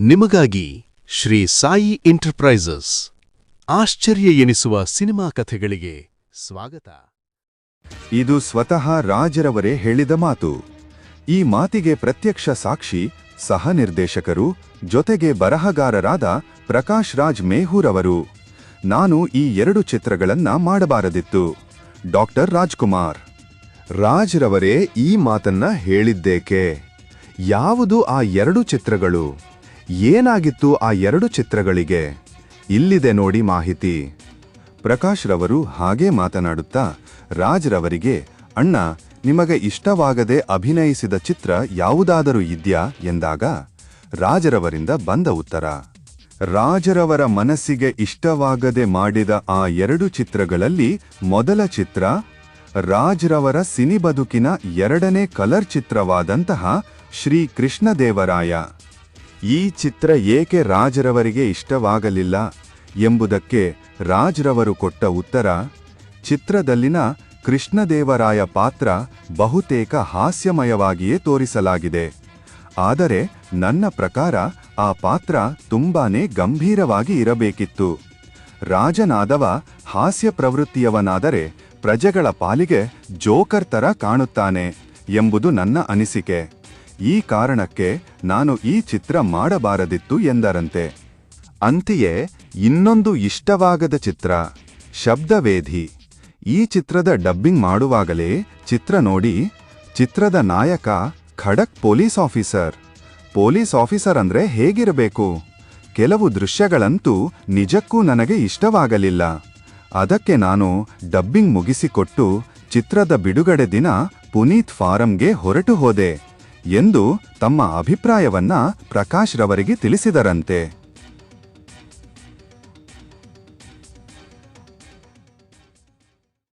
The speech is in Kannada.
ನಿಮಗಾಗಿ ಶ್ರೀ ಸಾಯಿ ಎಂಟರ್ಪ್ರೈಸಸ್ ಆಶ್ಚರ್ಯ ಎನಿಸುವ ಸಿನಿಮಾ ಕಥೆಗಳಿಗೆ ಸ್ವಾಗತ. ಇದು ಸ್ವತಃ ರಾಜರವರೇ ಹೇಳಿದ ಮಾತು. ಈ ಮಾತಿಗೆ ಪ್ರತ್ಯಕ್ಷ ಸಾಕ್ಷಿ ಸಹ ನಿರ್ದೇಶಕರು ಜೊತೆಗೆ ಬರಹಗಾರರಾದ ಪ್ರಕಾಶ್ ರಾಜ್ ಮೇಹೂರ್ ಅವರು. ನಾನು ಈ 2 ಚಿತ್ರಗಳನ್ನ ಮಾಡಬಾರದಿತ್ತು. ಡಾಕ್ಟರ್ ರಾಜ್ಕುಮಾರ್. ರಾಜ್ರವರೇ ಈ ಮಾತನ್ನ ಹೇಳಿದ್ದೇಕೆ? ಯಾವುದು ಆ 2 ಚಿತ್ರಗಳು? ಏನಾಗಿತ್ತು ಆ 2 ಚಿತ್ರಗಳಿಗೆ? ಇಲ್ಲಿದೆ ನೋಡಿ ಮಾಹಿತಿ. ಪ್ರಕಾಶ್ ರವರು ಹಾಗೆ ಮಾತನಾಡುತ್ತಾ ರಾಜ್ರವರಿಗೆ, ಅಣ್ಣ, ನಿಮಗೆ ಇಷ್ಟವಾಗದೆ ಅಭಿನಯಿಸಿದ ಚಿತ್ರ ಯಾವುದಾದರೂ ಇದ್ಯಾ ಎಂದಾಗ ರಾಜರವರಿಂದ ಬಂದ ಉತ್ತರ. ರಾಜರವರ ಮನಸ್ಸಿಗೆ ಇಷ್ಟವಾಗದೆ ಮಾಡಿದ ಆ 2 ಚಿತ್ರಗಳಲ್ಲಿ ಮೊದಲ ಚಿತ್ರ ರಾಜ್ರವರ ಸಿನಿಬದುಕಿನ 2ನೇ ಕಲರ್ ಚಿತ್ರವಾದಂತಹ ಶ್ರೀ ಕೃಷ್ಣದೇವರಾಯ. ಈ ಚಿತ್ರ ಏಕೆ ರಾಜರವರಿಗೆ ಇಷ್ಟವಾಗಲಿಲ್ಲ ಎಂಬುದಕ್ಕೆ ರಾಜ್ರವರು ಕೊಟ್ಟ ಉತ್ತರ, ಚಿತ್ರದಲ್ಲಿನ ಕೃಷ್ಣದೇವರಾಯ ಪಾತ್ರ ಬಹುತೇಕ ಹಾಸ್ಯಮಯವಾಗಿಯೇ ತೋರಿಸಲಾಗಿದೆ. ಆದರೆ ನನ್ನ ಪ್ರಕಾರ ಆ ಪಾತ್ರ ತುಂಬಾನೇ ಗಂಭೀರವಾಗಿ ಇರಬೇಕಿತ್ತು. ರಾಜನಾದವ ಹಾಸ್ಯ ಪ್ರವೃತ್ತಿಯವನಾದರೆ ಪ್ರಜೆಗಳ ಪಾಲಿಗೆ ಜೋಕರ್ ತರ ಕಾಣುತ್ತಾನೆ ಎಂಬುದು ನನ್ನ ಅನಿಸಿಕೆ. ಈ ಕಾರಣಕ್ಕೆ ನಾನು ಈ ಚಿತ್ರ ಮಾಡಬಾರದಿತ್ತು ಎಂದರಂತೆ. ಅಂತೆಯೇ ಇನ್ನೊಂದು ಇಷ್ಟವಾಗದ ಚಿತ್ರ ಶಬ್ದವೇಧಿ. ಈ ಚಿತ್ರದ ಡಬ್ಬಿಂಗ್ ಮಾಡುವಾಗಲೇ ಚಿತ್ರ ನೋಡಿ, ಚಿತ್ರದ ನಾಯಕ ಖಡಕ್ ಪೊಲೀಸ್ ಆಫೀಸರ್. ಪೊಲೀಸ್ ಆಫೀಸರ್ ಅಂದ್ರೆ ಹೇಗಿರಬೇಕು? ಕೆಲವು ದೃಶ್ಯಗಳಂತೂ ನಿಜಕ್ಕೂ ನನಗೆ ಇಷ್ಟವಾಗಲಿಲ್ಲ. ಅದಕ್ಕೆ ನಾನು ಡಬ್ಬಿಂಗ್ ಮುಗಿಸಿಕೊಟ್ಟು ಚಿತ್ರದ ಬಿಡುಗಡೆ ದಿನ ಪುನೀತ್ ಫಾರಂಗೆ ಹೊರಟು ಹೋದೆ ಎಂದು ತಮ್ಮ ಅಭಿಪ್ರಾಯವನ್ನ ಪ್ರಕಾಶ್ ರವರಿಗೆ ತಿಳಿಸಿದರಂತೆ.